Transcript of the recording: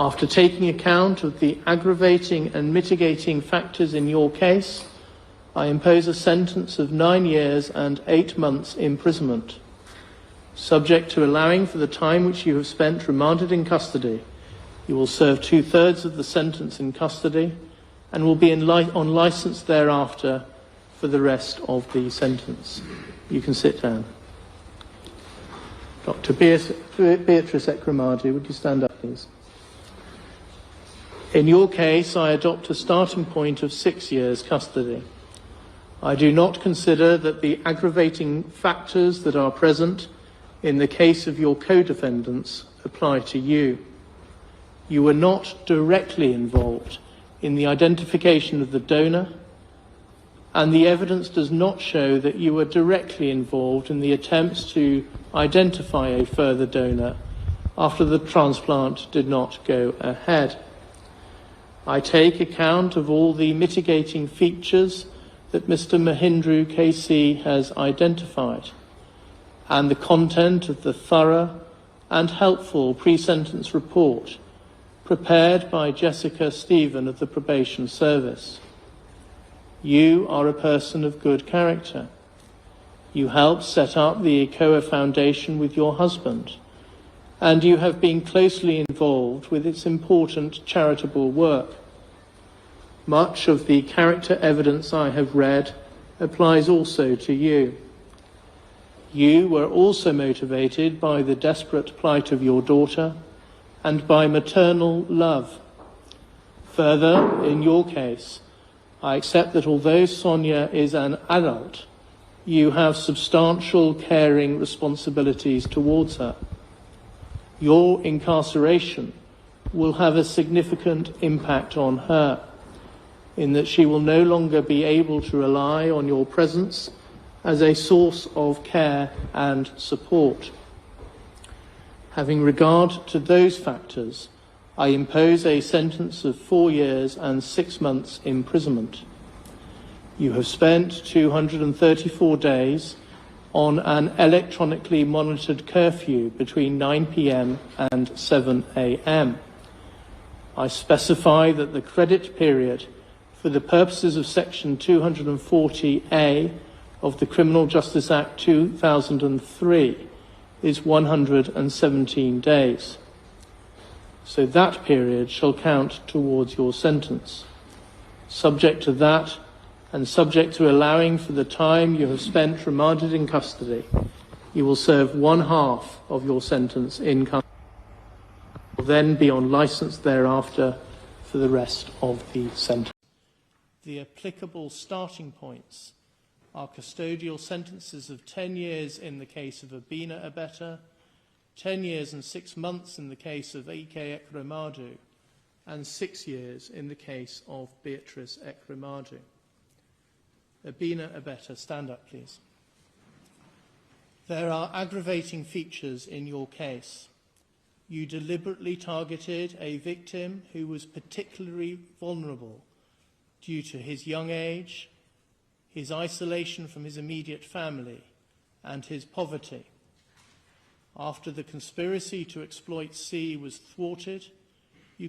After taking account of the aggravating and mitigating factors in your case, I impose a sentence of 9 years and 8 months imprisonment, subject to allowing for the time which you have spent remanded in custody. You will serve 2/3 of the sentence in custody and will be on licence thereafter for the rest of the sentence. You can sit down. Dr. Beatrice Ekweremadus, would you stand up, please? In your case, I adopt a starting point of 6 years custody. I do not consider that the aggravating factors that are present in the case of your co-defendants apply to you. You were not directly involved in the identification of the donor, and the evidence does not show that you were directly involved in the attempts to identify a further donor after the transplant did not go ahead. I take account of all the mitigating features that Mr. Mahindra KC has identified and the content of the thorough and helpful pre-sentence report prepared by Jessica Stephen of the Probation Service. You are a person of good character. You helped set up the ECOA Foundation with your husband, and you have been closely involved with its important charitable work. Much of the character evidence I have read applies also to you. You were also motivated by the desperate plight of your daughter and by maternal love. Further, in your case, I accept that although Sonia is an adult, you have substantial caring responsibilities towards her. Your incarceration will have a significant impact on her, in that she will no longer be able to rely on your presence as a source of care and support. Having regard to those factors, I impose a sentence of 4 years and 6 months imprisonment. You have spent 234 days on an electronically monitored curfew between 9 p.m. and 7 a.m. I specify that the credit period for the purposes of Section 240A of the Criminal Justice Act 2003 is 117 days. So that period shall count towards your sentence. Subject to that, and subject to allowing for the time you have spent remanded in custody, you will serve 1/2 of your sentence in custody. You will then be on licence thereafter for the rest of the sentence. The applicable starting points are custodial sentences of 10 years in the case of Obinna Obeta, 10 years and 6 months in the case of Ekweremadus, and 6 years in the case of Beatrice Ekweremadus. Obinna Obeta, stand up, please. There are aggravating features in your case. You deliberately targeted a victim who was particularly vulnerable due to his young age, his isolation from his immediate family, and his poverty. After the conspiracy to exploit C was thwarted, you